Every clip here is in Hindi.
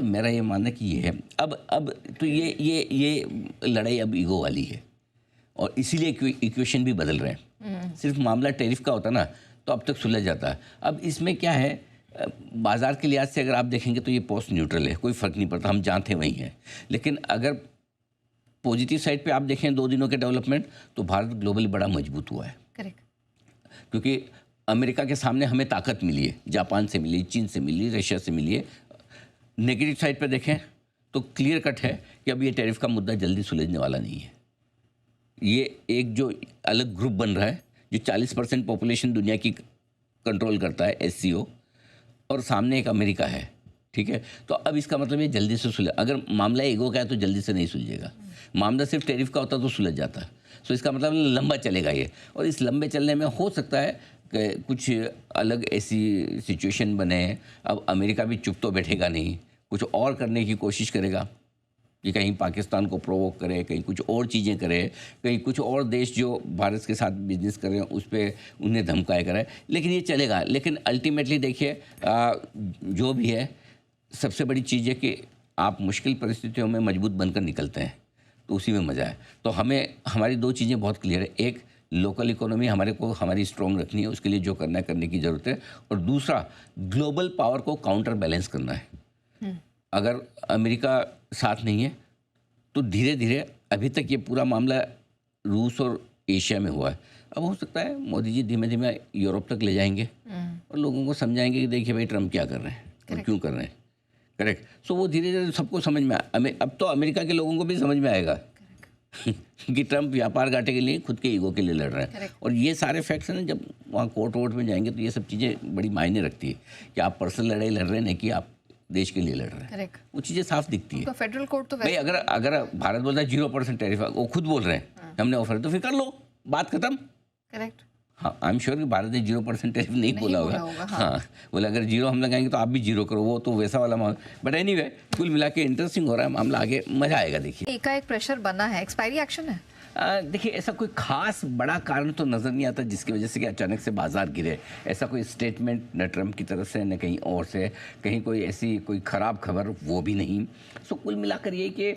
तो मेरा ये मानना कि ये है अब तो ये लड़ाई अब ईगो वाली है और इसीलिए इक्वेशन भी बदल रहे हैं। सिर्फ मामला टैरिफ का होता ना तो अब तक सुलझ जाता है। अब इसमें क्या है, बाज़ार के लिहाज से अगर आप देखेंगे तो ये पोस्ट न्यूट्रल है, कोई फ़र्क नहीं पड़ता, हम जहाँ थे वहीं हैं। लेकिन अगर पॉजिटिव साइड पे आप देखें 2 दिनों के डेवलपमेंट, तो भारत ग्लोबली बड़ा मजबूत हुआ है। करेक्ट। क्योंकि अमेरिका के सामने हमें ताकत मिली है, जापान से मिली, चीन से मिली, रशिया से मिली है। नेगेटिव साइड पे देखें तो क्लियर कट है कि अब ये टैरिफ का मुद्दा जल्दी सुलझने वाला नहीं है। ये एक जो अलग ग्रुप बन रहा है जो 40% पॉपुलेशन दुनिया की कंट्रोल करता है, SCO, और सामने एक अमेरिका है, ठीक है। तो अब इसका मतलब ये जल्दी से सुलझ, अगर मामला ईगो का है तो जल्दी से नहीं सुलझेगा। मामला सिर्फ टैरिफ का होता तो सुलझ जाता। सो इसका मतलब लंबा चलेगा ये, और इस लंबे चलने में हो सकता है कि कुछ अलग ऐसी सिचुएशन बने। अब अमेरिका भी चुप तो बैठेगा नहीं, कुछ और करने की कोशिश करेगा कि कहीं पाकिस्तान को प्रोवोक करे, कहीं कुछ और चीज़ें करे, कहीं कुछ और देश जो भारत के साथ बिजनेस कर रहे हैं उस पर उन्हें धमकाए कराए, लेकिन ये चलेगा। लेकिन अल्टीमेटली देखिए जो भी है, सबसे बड़ी चीज़ है कि आप मुश्किल परिस्थितियों में मजबूत बनकर निकलते हैं, तो उसी में मज़ा है। तो हमें हमारी 2 चीज़ें बहुत क्लियर है, एक लोकल इकोनॉमी हमारी स्ट्रॉन्ग रखनी है, उसके लिए जो करना है करने की ज़रूरत है, और दूसरा ग्लोबल पावर को काउंटर बैलेंस करना है। अगर अमेरिका साथ नहीं है तो धीरे धीरे, अभी तक ये पूरा मामला रूस और एशिया में हुआ है, अब हो सकता है मोदी जी धीमे धीमे यूरोप तक ले जाएंगे और लोगों को समझाएंगे कि देखिए भाई ट्रम्प क्या कर रहे हैं और क्यों कर रहे हैं। करेक्ट। सो वो धीरे धीरे सबको समझ में अब तो अमेरिका के लोगों को भी समझ में आएगा कि ट्रम्प व्यापार घाटे के लिए खुद के ईगो के लिए लड़ रहे हैं। और ये सारे फैक्ट्स हैं ना, जब वहाँ कोर्ट वोट में जाएंगे तो ये सब चीज़ें बड़ी मायने रखती है कि आप पर्सनल लड़ाई लड़ रहे हैं, नहीं कि आप देश के लिए लड़ रहे हैं। वो चीज़ें साफ दिखती है। फेडरल कोर्ट तो भाई अगर भारत बोलता है 0% टैरिफ, वो खुद बोल रहे हैं हमने ऑफर, तो फिर कर लो, बात खत्म। करेक्ट। हाँ, आई एम श्योर कि भारत ने 0% टैरिफ नहीं बोला होगा। हाँ, बोले अगर 0 हम लगाएंगे तो आप भी 0 करो, वो तो वैसा वाला मामला। बट एनीवे, कुल मिला के इंटरेस्टिंग हो रहा है मामला, आगे मजा आएगा। देखिए एकाएक प्रेशर बना है, एक्सपायरी एक्शन है। देखिए ऐसा कोई खास बड़ा कारण तो नज़र नहीं आता जिसकी वजह से कि अचानक से बाजार गिरे। ऐसा कोई स्टेटमेंट न ट्रम्प की तरफ से न कहीं और से, कहीं कोई ऐसी कोई ख़राब खबर वो भी नहीं। सो कुल मिलाकर यही कि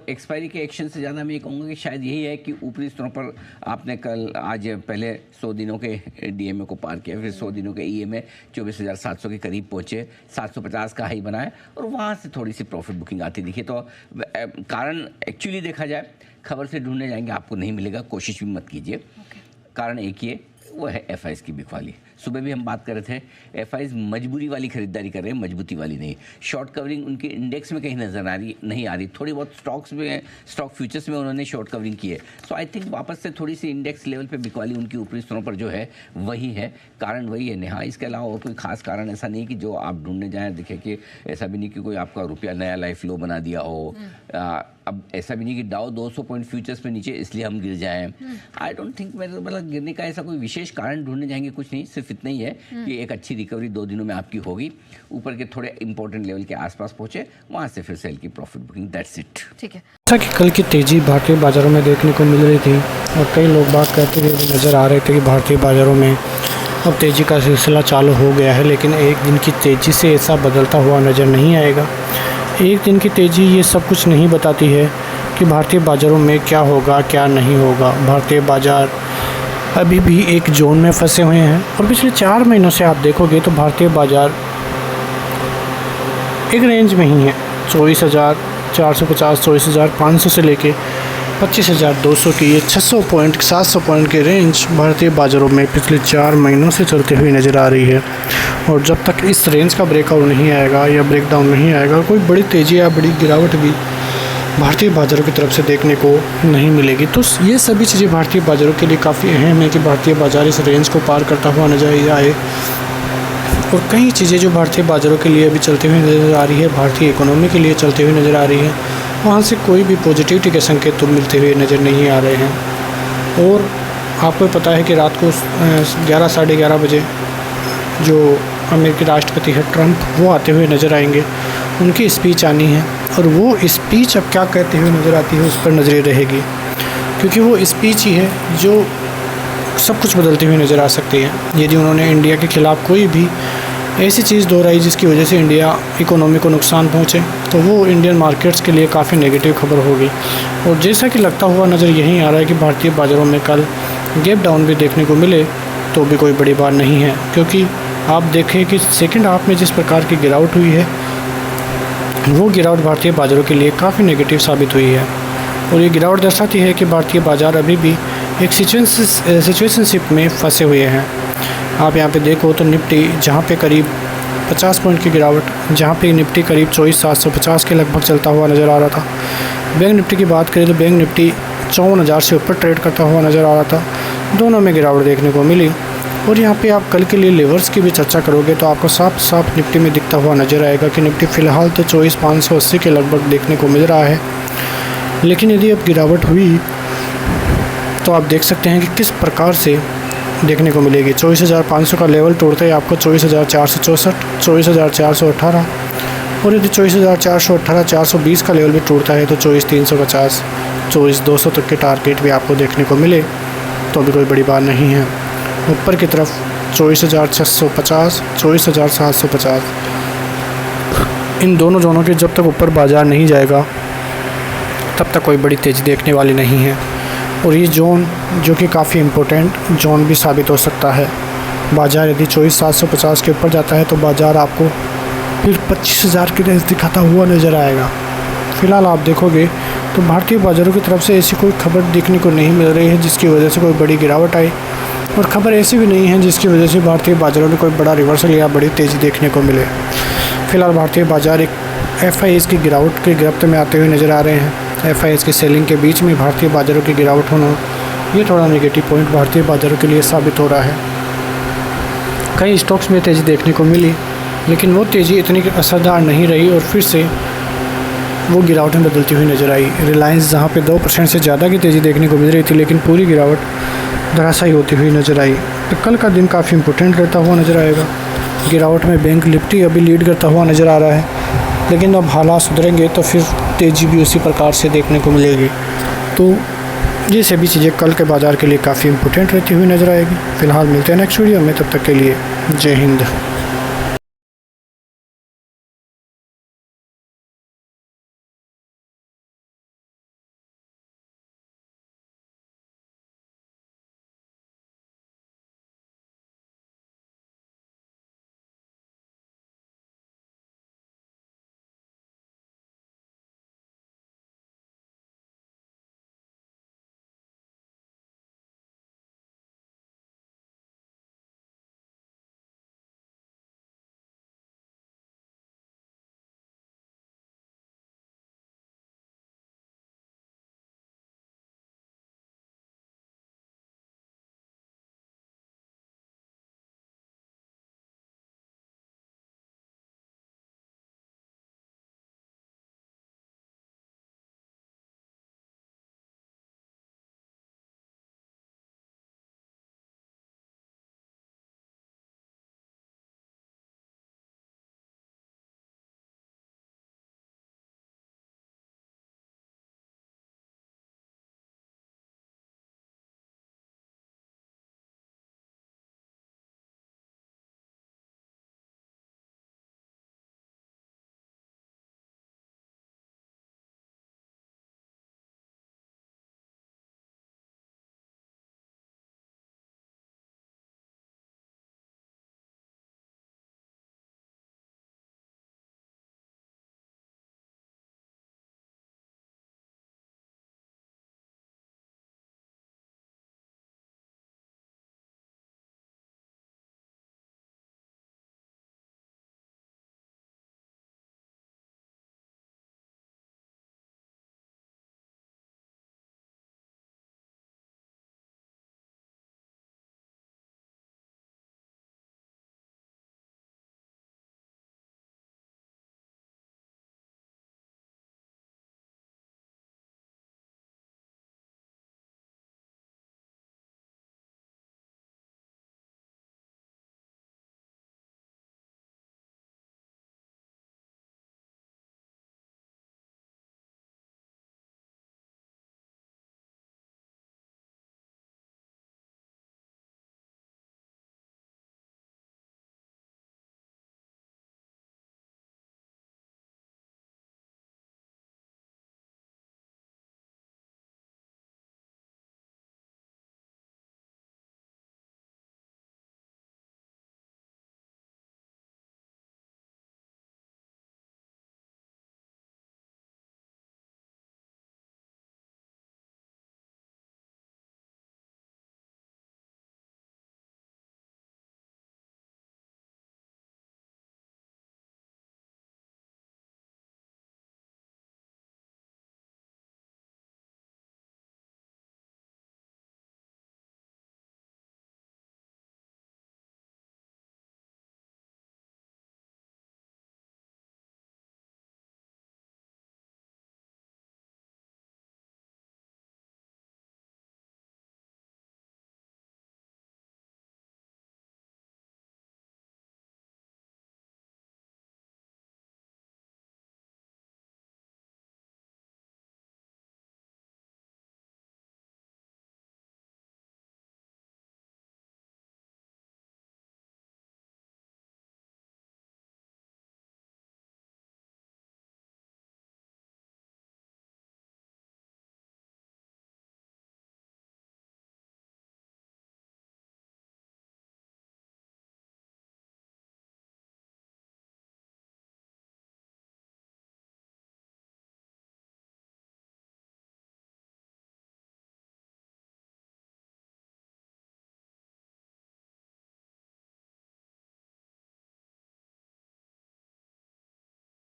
एक्सपायरी के एक्शन से ज़्यादा मैं ये कहूँगा कि शायद यही है कि ऊपरी स्तरों पर आपने आज पहले 100 दिनों के DMA को पार किया, फिर 100 दिनों के EMA 24,700 के करीब पहुँचे, 750 का हाई बनाया और वहाँ से थोड़ी सी प्रॉफिट बुकिंग आती दिखी। तो कारण एक्चुअली देखा जाए खबर से ढूंढने जाएंगे आपको नहीं मिलेगा, कोशिश भी मत कीजिए। कारण एक ही है, वो है FIs की बिकवाली। सुबह भी हम बात कर रहे थे, FIs मजबूरी वाली खरीदारी कर रहे हैं, मजबूती वाली नहीं। शॉर्ट कवरिंग उनके इंडेक्स में कहीं नजर नहीं आ रही, थोड़ी बहुत स्टॉक फ्यूचर्स में उन्होंने शॉर्ट कवरिंग की है। सो आई थिंक वापस से थोड़ी सी इंडेक्स लेवल पे बिकवाली उनकी ऊपरी स्तरों पर जो है वही है, कारण वही है नेहा। इसके अलावा और कोई खास कारण ऐसा नहीं कि जो आप ढूंढने जाएँ। देखिए कि ऐसा भी नहीं कि कोई आपका रुपया नया लाइफ लो बना दिया हो। अब ऐसा भी नहीं कि डाउ 200 पॉइंट फ्यूचर्स पे नीचे इसलिए हम गिर जाएं। आई डोंट थिंक, मेरे मतलब गिरने का ऐसा कोई विशेष कारण ढूंढने जाएंगे कुछ नहीं, सिर्फ इतना ही है कि एक अच्छी रिकवरी 2 दिनों में आपकी होगी, ऊपर के थोड़े इंपॉर्टेंट लेवल के आसपास पहुंचे, वहां से फिर सेल की प्रॉफिट बुकिंग, दैट्स इट। ठीक है। जैसा कि कल की तेजी भारतीय बाजारों में देखने को मिल रही थी और कई लोग बात करते हुए भी नज़र आ रहे थे कि भारतीय बाजारों में अब तेज़ी का सिलसिला चालू हो गया है, लेकिन एक दिन की तेज़ी से ऐसा बदलता हुआ नज़र नहीं आएगा। एक दिन की तेज़ी ये सब कुछ नहीं बताती है कि भारतीय बाज़ारों में क्या होगा क्या नहीं होगा। भारतीय बाज़ार अभी भी एक जोन में फंसे हुए हैं और पिछले 4 महीनों से आप देखोगे तो भारतीय बाज़ार एक रेंज में ही है। 24,450 24,500 से लेके 25,200 की ये 600 पॉइंट 700 पॉइंट के रेंज भारतीय बाज़ारों में पिछले 4 महीनों से चलती हुई नज़र आ रही है। और जब तक इस रेंज का ब्रेकआउट नहीं आएगा या ब्रेकडाउन नहीं आएगा, कोई बड़ी तेज़ी या बड़ी गिरावट भी भारतीय बाज़ारों की तरफ से देखने को नहीं मिलेगी। तो ये सभी चीज़ें भारतीय बाज़ारों के लिए काफ़ी अहम है कि भारतीय बाज़ार इस रेंज को पार करता हुआ नजर आए। और कई चीज़ें जो भारतीय बाज़ारों के लिए अभी चलती हुई नज़र आ रही है, भारतीय इकोनॉमी के लिए चलती हुई नज़र आ रही है, वहाँ से कोई भी पॉजिटिविटी के संकेत तो मिलते हुए नज़र नहीं आ रहे हैं। और आपको पता है कि रात को 11 साढ़े 11 बजे जो अमेरिकी राष्ट्रपति है ट्रंप, वो आते हुए नज़र आएंगे, उनकी स्पीच आनी है और वो स्पीच अब क्या कहते हुए नज़र आती है उस पर नज़रें रहेगी, क्योंकि वो स्पीच ही है जो सब कुछ बदलती हुई नज़र आ सकती है। यदि उन्होंने इंडिया के ख़िलाफ़ कोई भी ऐसी चीज़ दोहराई जिसकी वजह से इंडिया इकोनॉमी को नुकसान पहुँचे, तो वो इंडियन मार्केट्स के लिए काफ़ी नेगेटिव खबर होगी। और जैसा कि लगता हुआ नज़र यहीं आ रहा है कि भारतीय बाज़ारों में कल गैप डाउन भी देखने को मिले तो भी कोई बड़ी बात नहीं है, क्योंकि आप देखें कि सेकंड हाफ में जिस प्रकार की गिरावट हुई है वो गिरावट भारतीय बाज़ारों के लिए काफ़ी नेगेटिव साबित हुई है। और ये गिरावट दर्शाती है कि भारतीय बाज़ार अभी भी एक सिचुएशनशिप में फंसे हुए हैं। आप यहाँ पे देखो तो निफ्टी जहाँ पे करीब 50 पॉइंट की गिरावट, जहाँ पे निफ्टी करीब 24,750 के लगभग चलता हुआ नज़र आ रहा था। बैंक निफ्टी की बात करें तो बैंक निफ्टी 54,000 से ऊपर ट्रेड करता हुआ नज़र आ रहा था। दोनों में गिरावट देखने को मिली। और यहाँ पे आप कल के लिए लेवर्स की भी चर्चा करोगे तो आपको साफ साफ निफ्टी में दिखता हुआ नज़र आएगा कि निफ्टी फ़िलहाल तो 24,580 के लगभग देखने को मिल रहा है। लेकिन यदि अब गिरावट हुई तो आप देख सकते हैं कि किस प्रकार से देखने को मिलेगी। 24,500 का लेवल तोड़ते ही आपको 24,464, 24,418 और यदि 24,418, 420 का लेवल भी टूटता है तो 24,350, 24,200 तक के टारगेट भी आपको देखने को मिले तो भी कोई बड़ी बात नहीं है। ऊपर की तरफ 24,650, 24,750, इन दोनों जोनों के जब तक ऊपर बाज़ार नहीं जाएगा तब तक कोई बड़ी तेज़ी देखने वाली नहीं है। और ये जोन जो कि काफ़ी इम्पोर्टेंट जोन भी साबित हो सकता है। बाज़ार यदि 24,750 के ऊपर जाता है तो बाज़ार आपको फिर 25,000 की रेंज दिखाता हुआ नज़र आएगा। फ़िलहाल आप देखोगे तो भारतीय बाज़ारों की तरफ से ऐसी कोई खबर देखने को नहीं मिल रही है जिसकी वजह से कोई बड़ी गिरावट आई, और ख़बर ऐसी भी नहीं है जिसकी वजह से भारतीय बाज़ारों में कोई बड़ा रिवर्सल या बड़ी तेज़ी देखने को मिले। फ़िलहाल भारतीय बाज़ार एक FIIs की गिरावट की गिरफ्त में आते हुए नज़र आ रहे हैं। FIIs की सेलिंग के बीच में भारतीय बाज़ारों की गिरावट होना, ये थोड़ा नेगेटिव पॉइंट भारतीय बाज़ारों के लिए साबित हो रहा है। कई स्टॉक्स में तेज़ी देखने को मिली लेकिन वो तेज़ी इतनी असरदार नहीं रही और फिर से वो गिरावट में बदलती हुई नज़र आई। रिलायंस जहाँ पे 2% से ज़्यादा की तेज़ी देखने को मिल रही थी लेकिन पूरी गिरावट धराशायी होती हुई नज़र आई। तो कल का दिन काफ़ी इंपॉर्टेंट रहता हुआ नज़र आएगा। गिरावट में बैंक निफ्टी अभी लीड करता हुआ नज़र आ रहा है, लेकिन अब हालात सुधरेंगे तो फिर तेज़ी भी उसी प्रकार से देखने को मिलेगी। तो ये सभी चीज़ें कल के बाज़ार के लिए काफ़ी इंपॉर्टेंट रहती हुई नज़र आएगी। फ़िलहाल मिलते हैं नेक्स्ट वीडियो में, तब तक के लिए जय हिंद।